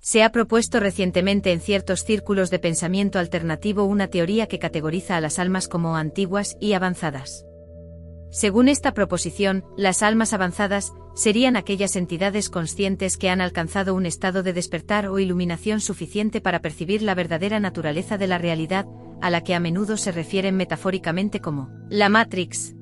Se ha propuesto recientemente en ciertos círculos de pensamiento alternativo una teoría que categoriza a las almas como antiguas y avanzadas. Según esta proposición, las almas avanzadas serían aquellas entidades conscientes que han alcanzado un estado de despertar o iluminación suficiente para percibir la verdadera naturaleza de la realidad, a la que a menudo se refieren metafóricamente como la Matrix.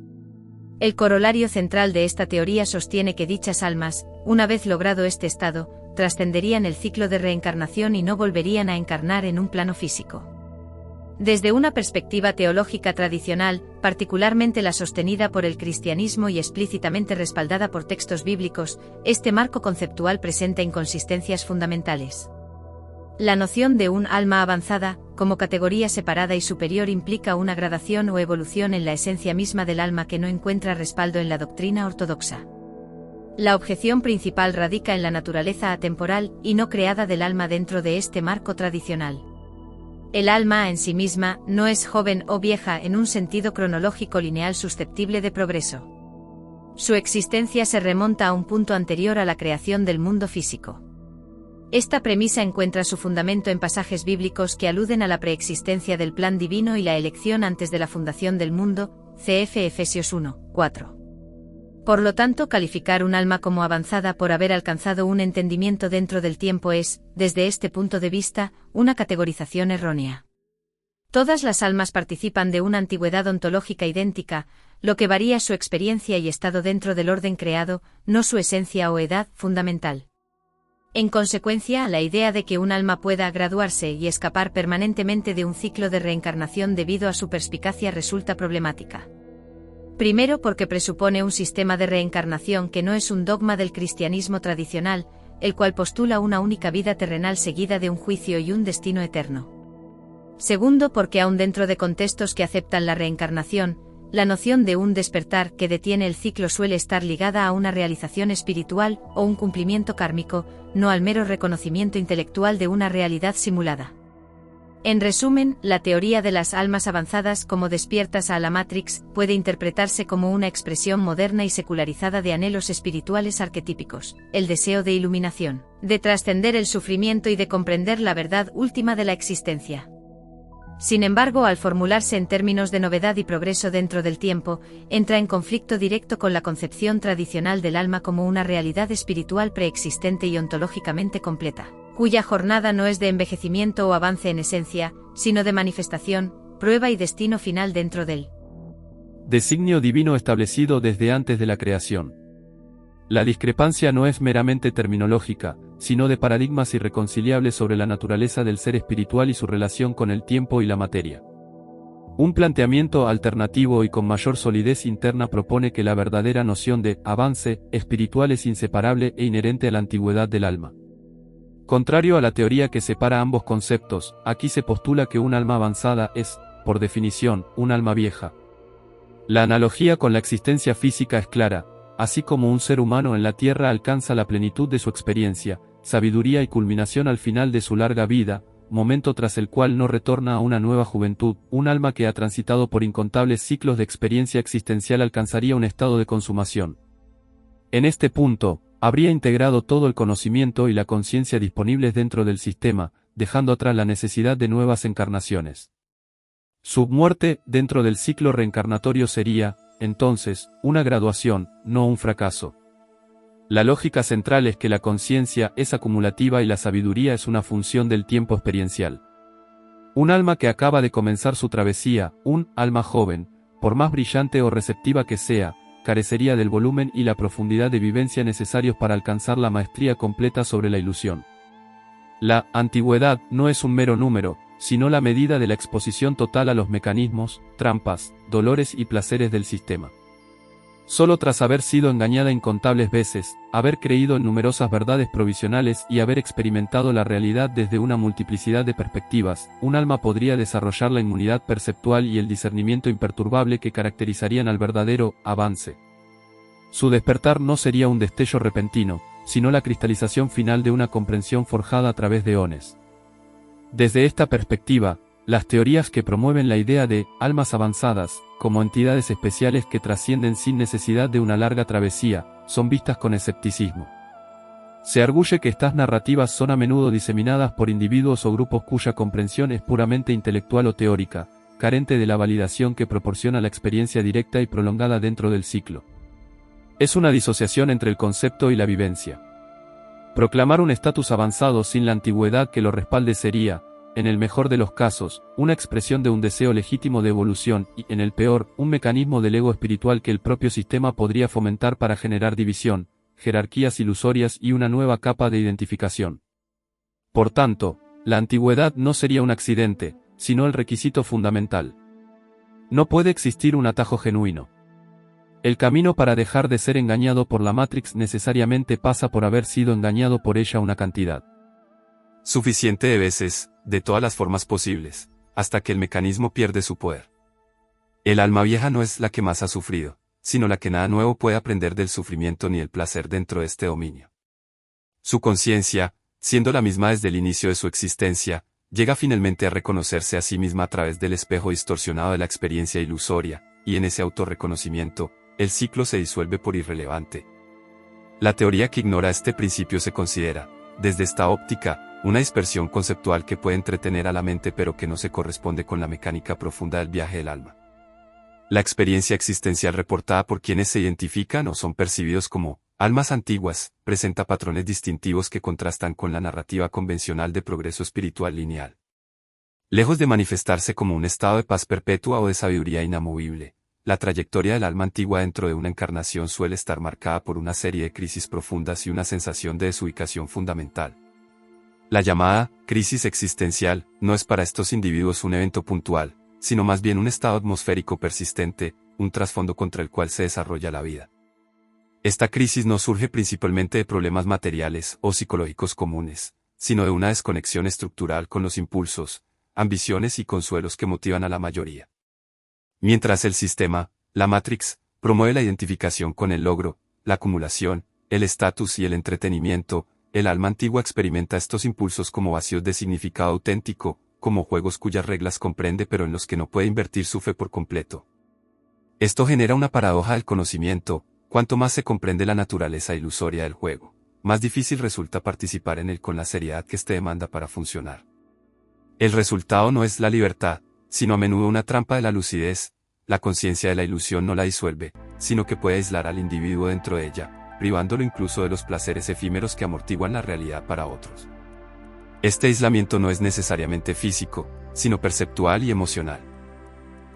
El corolario central de esta teoría sostiene que dichas almas, una vez logrado este estado, trascenderían el ciclo de reencarnación y no volverían a encarnar en un plano físico. Desde una perspectiva teológica tradicional, particularmente la sostenida por el cristianismo y explícitamente respaldada por textos bíblicos, este marco conceptual presenta inconsistencias fundamentales. La noción de un alma avanzada, como categoría separada y superior, implica una gradación o evolución en la esencia misma del alma que no encuentra respaldo en la doctrina ortodoxa. La objeción principal radica en la naturaleza atemporal y no creada del alma dentro de este marco tradicional. El alma en sí misma no es joven o vieja en un sentido cronológico lineal susceptible de progreso. Su existencia se remonta a un punto anterior a la creación del mundo físico. Esta premisa encuentra su fundamento en pasajes bíblicos que aluden a la preexistencia del plan divino y la elección antes de la fundación del mundo, cf. Efesios 1, 4. Por lo tanto, calificar un alma como avanzada por haber alcanzado un entendimiento dentro del tiempo es, desde este punto de vista, una categorización errónea. Todas las almas participan de una antigüedad ontológica idéntica, lo que varía su experiencia y estado dentro del orden creado, no su esencia o edad fundamental. En consecuencia, la idea de que un alma pueda graduarse y escapar permanentemente de un ciclo de reencarnación debido a su perspicacia resulta problemática. Primero, porque presupone un sistema de reencarnación que no es un dogma del cristianismo tradicional, el cual postula una única vida terrenal seguida de un juicio y un destino eterno. Segundo, porque aun dentro de contextos que aceptan la reencarnación, la noción de un despertar que detiene el ciclo suele estar ligada a una realización espiritual o un cumplimiento kármico, no al mero reconocimiento intelectual de una realidad simulada. En resumen, la teoría de las almas avanzadas como despiertas a la Matrix puede interpretarse como una expresión moderna y secularizada de anhelos espirituales arquetípicos, el deseo de iluminación, de trascender el sufrimiento y de comprender la verdad última de la existencia. Sin embargo, al formularse en términos de novedad y progreso dentro del tiempo, entra en conflicto directo con la concepción tradicional del alma como una realidad espiritual preexistente y ontológicamente completa, cuya jornada no es de envejecimiento o avance en esencia, sino de manifestación, prueba y destino final dentro del designio divino establecido desde antes de la creación. La discrepancia no es meramente terminológica, sino de paradigmas irreconciliables sobre la naturaleza del ser espiritual y su relación con el tiempo y la materia. Un planteamiento alternativo y con mayor solidez interna propone que la verdadera noción de avance espiritual es inseparable e inherente a la antigüedad del alma. Contrario a la teoría que separa ambos conceptos, aquí se postula que un alma avanzada es, por definición, un alma vieja. La analogía con la existencia física es clara. Así como un ser humano en la Tierra alcanza la plenitud de su experiencia, sabiduría y culminación al final de su larga vida, momento tras el cual no retorna a una nueva juventud, un alma que ha transitado por incontables ciclos de experiencia existencial alcanzaría un estado de consumación. En este punto, habría integrado todo el conocimiento y la conciencia disponibles dentro del sistema, dejando atrás la necesidad de nuevas encarnaciones. Su muerte dentro del ciclo reencarnatorio sería, entonces, una graduación, no un fracaso. La lógica central es que la conciencia es acumulativa y la sabiduría es una función del tiempo experiencial. Un alma que acaba de comenzar su travesía, un alma joven, por más brillante o receptiva que sea, carecería del volumen y la profundidad de vivencia necesarios para alcanzar la maestría completa sobre la ilusión. La antigüedad no es un mero número, sino la medida de la exposición total a los mecanismos, trampas, dolores y placeres del sistema. Solo tras haber sido engañada incontables veces, haber creído en numerosas verdades provisionales y haber experimentado la realidad desde una multiplicidad de perspectivas, un alma podría desarrollar la inmunidad perceptual y el discernimiento imperturbable que caracterizarían al verdadero avance. Su despertar no sería un destello repentino, sino la cristalización final de una comprensión forjada a través de eones. Desde esta perspectiva, las teorías que promueven la idea de almas avanzadas, como entidades especiales que trascienden sin necesidad de una larga travesía, son vistas con escepticismo. Se arguye que estas narrativas son a menudo diseminadas por individuos o grupos cuya comprensión es puramente intelectual o teórica, carente de la validación que proporciona la experiencia directa y prolongada dentro del ciclo. Es una disociación entre el concepto y la vivencia. Proclamar un estatus avanzado sin la antigüedad que lo respalde sería, en el mejor de los casos, una expresión de un deseo legítimo de evolución y, en el peor, un mecanismo del ego espiritual que el propio sistema podría fomentar para generar división, jerarquías ilusorias y una nueva capa de identificación. Por tanto, la antigüedad no sería un accidente, sino el requisito fundamental. No puede existir un atajo genuino. El camino para dejar de ser engañado por la Matrix necesariamente pasa por haber sido engañado por ella una cantidad suficiente de veces, de todas las formas posibles, hasta que el mecanismo pierde su poder. El alma vieja no es la que más ha sufrido, sino la que nada nuevo puede aprender del sufrimiento ni el placer dentro de este dominio. Su conciencia, siendo la misma desde el inicio de su existencia, llega finalmente a reconocerse a sí misma a través del espejo distorsionado de la experiencia ilusoria, y en ese autorreconocimiento, el ciclo se disuelve por irrelevante. La teoría que ignora este principio se considera, desde esta óptica, una dispersión conceptual que puede entretener a la mente pero que no se corresponde con la mecánica profunda del viaje del alma. La experiencia existencial reportada por quienes se identifican o son percibidos como almas antiguas, presenta patrones distintivos que contrastan con la narrativa convencional de progreso espiritual lineal. Lejos de manifestarse como un estado de paz perpetua o de sabiduría inamovible, la trayectoria del alma antigua dentro de una encarnación suele estar marcada por una serie de crisis profundas y una sensación de desubicación fundamental. La llamada crisis existencial no es para estos individuos un evento puntual, sino más bien un estado atmosférico persistente, un trasfondo contra el cual se desarrolla la vida. Esta crisis no surge principalmente de problemas materiales o psicológicos comunes, sino de una desconexión estructural con los impulsos, ambiciones y consuelos que motivan a la mayoría. Mientras el sistema, la Matrix, promueve la identificación con el logro, la acumulación, el estatus y el entretenimiento, el alma antigua experimenta estos impulsos como vacíos de significado auténtico, como juegos cuyas reglas comprende pero en los que no puede invertir su fe por completo. Esto genera una paradoja del conocimiento: cuanto más se comprende la naturaleza ilusoria del juego, más difícil resulta participar en él con la seriedad que éste demanda para funcionar. El resultado no es la libertad, sino a menudo una trampa de la lucidez. La conciencia de la ilusión no la disuelve, sino que puede aislar al individuo dentro de ella, privándolo incluso de los placeres efímeros que amortiguan la realidad para otros. Este aislamiento no es necesariamente físico, sino perceptual y emocional.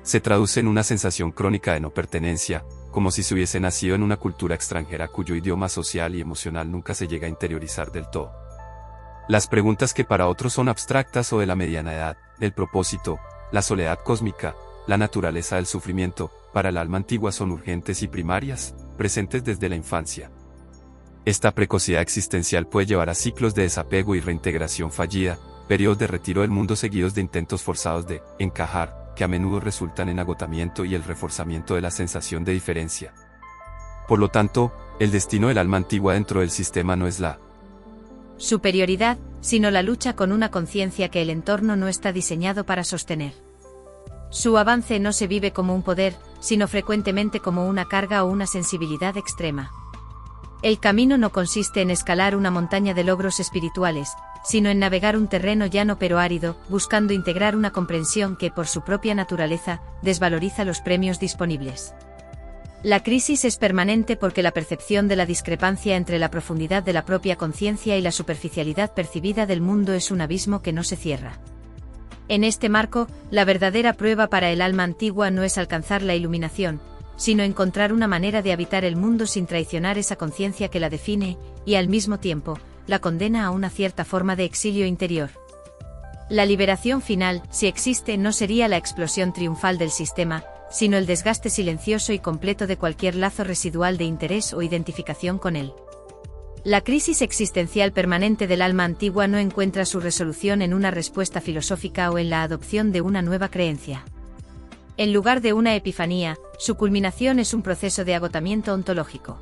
Se traduce en una sensación crónica de no pertenencia, como si se hubiese nacido en una cultura extranjera cuyo idioma social y emocional nunca se llega a interiorizar del todo. Las preguntas que para otros son abstractas o de la mediana edad, el propósito, la soledad cósmica, la naturaleza del sufrimiento, para el alma antigua son urgentes y primarias, presentes desde la infancia. Esta precocidad existencial puede llevar a ciclos de desapego y reintegración fallida, periodos de retiro del mundo seguidos de intentos forzados de encajar, que a menudo resultan en agotamiento y el reforzamiento de la sensación de diferencia. Por lo tanto, el destino del alma antigua dentro del sistema no es la superioridad, sino la lucha con una conciencia que el entorno no está diseñado para sostener. Su avance no se vive como un poder, sino frecuentemente como una carga o una sensibilidad extrema. El camino no consiste en escalar una montaña de logros espirituales, sino en navegar un terreno llano pero árido, buscando integrar una comprensión que, por su propia naturaleza, desvaloriza los premios disponibles. La crisis es permanente porque la percepción de la discrepancia entre la profundidad de la propia conciencia y la superficialidad percibida del mundo es un abismo que no se cierra. En este marco, la verdadera prueba para el alma antigua no es alcanzar la iluminación, sino encontrar una manera de habitar el mundo sin traicionar esa conciencia que la define, y al mismo tiempo, la condena a una cierta forma de exilio interior. La liberación final, si existe, no sería la explosión triunfal del sistema, sino el desgaste silencioso y completo de cualquier lazo residual de interés o identificación con él. La crisis existencial permanente del alma antigua no encuentra su resolución en una respuesta filosófica o en la adopción de una nueva creencia. En lugar de una epifanía, su culminación es un proceso de agotamiento ontológico.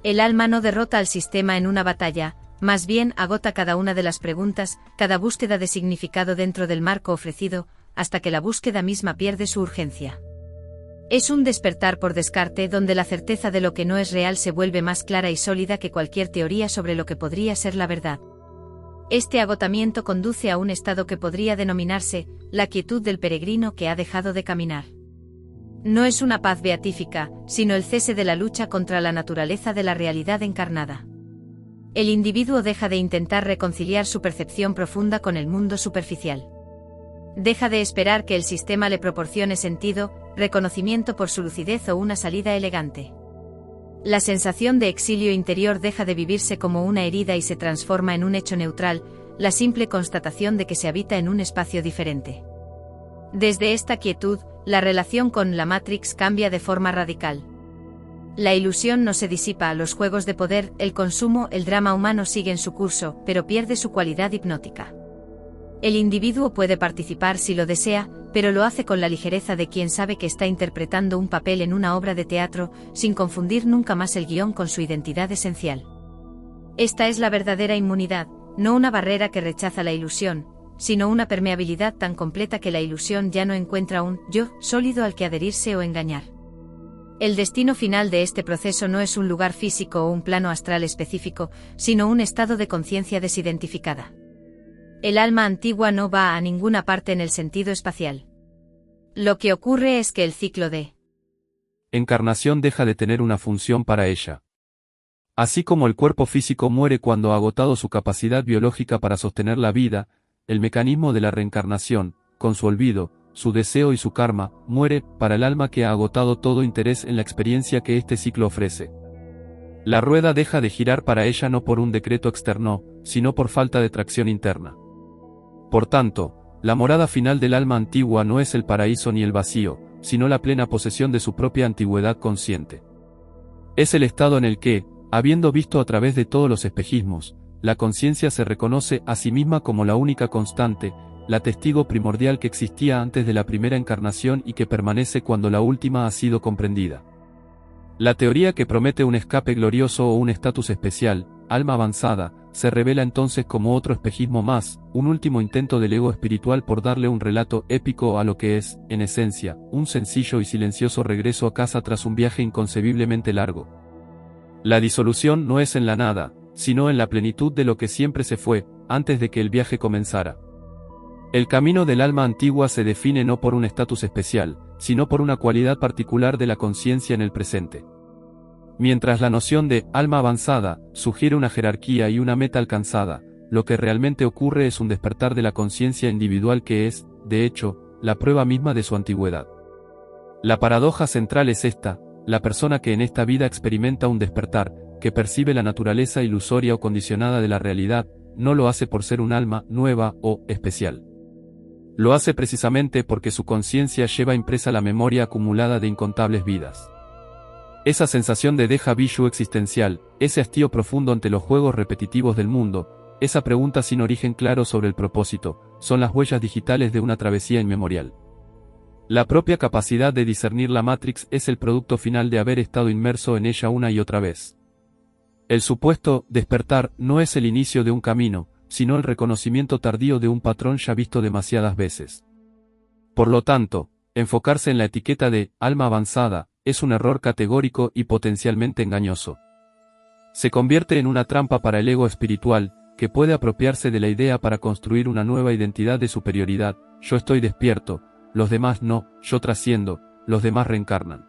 El alma no derrota al sistema en una batalla, más bien agota cada una de las preguntas, cada búsqueda de significado dentro del marco ofrecido, hasta que la búsqueda misma pierde su urgencia. Es un despertar por descarte donde la certeza de lo que no es real se vuelve más clara y sólida que cualquier teoría sobre lo que podría ser la verdad. Este agotamiento conduce a un estado que podría denominarse la quietud del peregrino que ha dejado de caminar. No es una paz beatífica, sino el cese de la lucha contra la naturaleza de la realidad encarnada. El individuo deja de intentar reconciliar su percepción profunda con el mundo superficial. Deja de esperar que el sistema le proporcione sentido, reconocimiento por su lucidez o una salida elegante. La sensación de exilio interior deja de vivirse como una herida y se transforma en un hecho neutral, la simple constatación de que se habita en un espacio diferente. Desde esta quietud, la relación con la Matrix cambia de forma radical. La ilusión no se disipa, los juegos de poder, el consumo, el drama humano siguen su curso, pero pierde su cualidad hipnótica. El individuo puede participar si lo desea, pero lo hace con la ligereza de quien sabe que está interpretando un papel en una obra de teatro, sin confundir nunca más el guión con su identidad esencial. Esta es la verdadera inmunidad, no una barrera que rechaza la ilusión, sino una permeabilidad tan completa que la ilusión ya no encuentra un yo sólido al que adherirse o engañar. El destino final de este proceso no es un lugar físico o un plano astral específico, sino un estado de conciencia desidentificada. El alma antigua no va a ninguna parte en el sentido espacial. Lo que ocurre es que el ciclo de encarnación deja de tener una función para ella. Así como el cuerpo físico muere cuando ha agotado su capacidad biológica para sostener la vida, el mecanismo de la reencarnación, con su olvido, su deseo y su karma, muere para el alma que ha agotado todo interés en la experiencia que este ciclo ofrece. La rueda deja de girar para ella no por un decreto externo, sino por falta de tracción interna. Por tanto, la morada final del alma antigua no es el paraíso ni el vacío, sino la plena posesión de su propia antigüedad consciente. Es el estado en el que, habiendo visto a través de todos los espejismos, la conciencia se reconoce a sí misma como la única constante, la testigo primordial que existía antes de la primera encarnación y que permanece cuando la última ha sido comprendida. La teoría que promete un escape glorioso o un estatus especial, alma avanzada, se revela entonces como otro espejismo más, un último intento del ego espiritual por darle un relato épico a lo que es, en esencia, un sencillo y silencioso regreso a casa tras un viaje inconcebiblemente largo. La disolución no es en la nada, sino en la plenitud de lo que siempre se fue, antes de que el viaje comenzara. El camino del alma antigua se define no por un estatus especial, sino por una cualidad particular de la conciencia en el presente. Mientras la noción de alma avanzada sugiere una jerarquía y una meta alcanzada, lo que realmente ocurre es un despertar de la conciencia individual que es, de hecho, la prueba misma de su antigüedad. La paradoja central es esta: la persona que en esta vida experimenta un despertar, que percibe la naturaleza ilusoria o condicionada de la realidad, no lo hace por ser un alma nueva o especial. Lo hace precisamente porque su conciencia lleva impresa la memoria acumulada de incontables vidas. Esa sensación de déjà vu existencial, ese hastío profundo ante los juegos repetitivos del mundo, esa pregunta sin origen claro sobre el propósito, son las huellas digitales de una travesía inmemorial. La propia capacidad de discernir la Matrix es el producto final de haber estado inmerso en ella una y otra vez. El supuesto despertar no es el inicio de un camino, sino el reconocimiento tardío de un patrón ya visto demasiadas veces. Por lo tanto, enfocarse en la etiqueta de alma avanzada es un error categórico y potencialmente engañoso. Se convierte en una trampa para el ego espiritual, que puede apropiarse de la idea para construir una nueva identidad de superioridad: yo estoy despierto, los demás no, yo trasciendo, los demás reencarnan.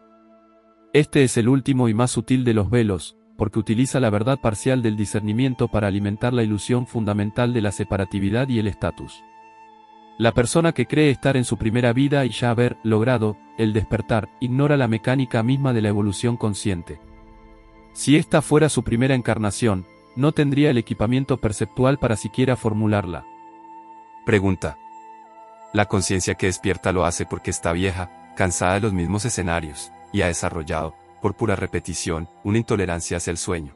Este es el último y más sutil de los velos, porque utiliza la verdad parcial del discernimiento para alimentar la ilusión fundamental de la separatividad y el estatus. La persona que cree estar en su primera vida y ya haber logrado el despertar, ignora la mecánica misma de la evolución consciente. Si esta fuera su primera encarnación, no tendría el equipamiento perceptual para siquiera formularla. Pregunta. La conciencia que despierta lo hace porque está vieja, cansada de los mismos escenarios, y ha desarrollado, por pura repetición, una intolerancia hacia el sueño.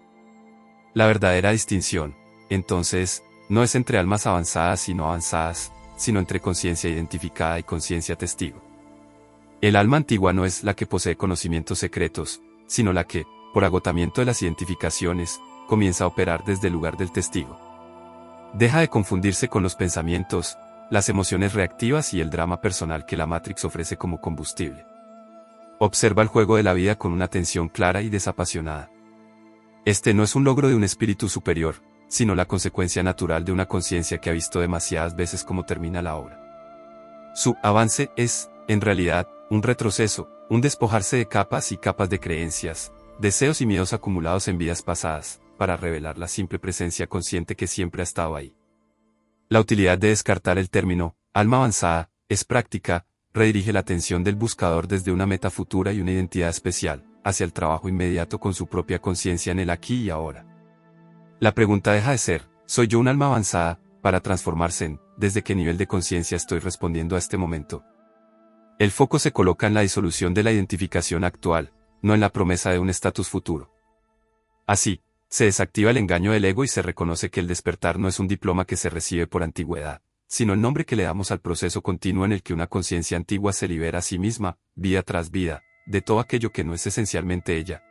La verdadera distinción, entonces, no es entre almas avanzadas y no avanzadas, sino entre conciencia identificada y conciencia testigo. El alma antigua no es la que posee conocimientos secretos, sino la que, por agotamiento de las identificaciones, comienza a operar desde el lugar del testigo. Deja de confundirse con los pensamientos, las emociones reactivas y el drama personal que la Matrix ofrece como combustible. Observa el juego de la vida con una atención clara y desapasionada. Este no es un logro de un espíritu superior, sino la consecuencia natural de una conciencia que ha visto demasiadas veces cómo termina la obra. Su avance es, en realidad, un retroceso, un despojarse de capas y capas de creencias, deseos y miedos acumulados en vidas pasadas, para revelar la simple presencia consciente que siempre ha estado ahí. La utilidad de descartar el término alma avanzada es práctica, redirige la atención del buscador desde una meta futura y una identidad especial, hacia el trabajo inmediato con su propia conciencia en el aquí y ahora. La pregunta deja de ser, ¿soy yo un alma avanzada?, para transformarse en, ¿desde qué nivel de conciencia estoy respondiendo a este momento? El foco se coloca en la disolución de la identificación actual, no en la promesa de un estatus futuro. Así, se desactiva el engaño del ego y se reconoce que el despertar no es un diploma que se recibe por antigüedad, sino el nombre que le damos al proceso continuo en el que una conciencia antigua se libera a sí misma, vida tras vida, de todo aquello que no es esencialmente ella,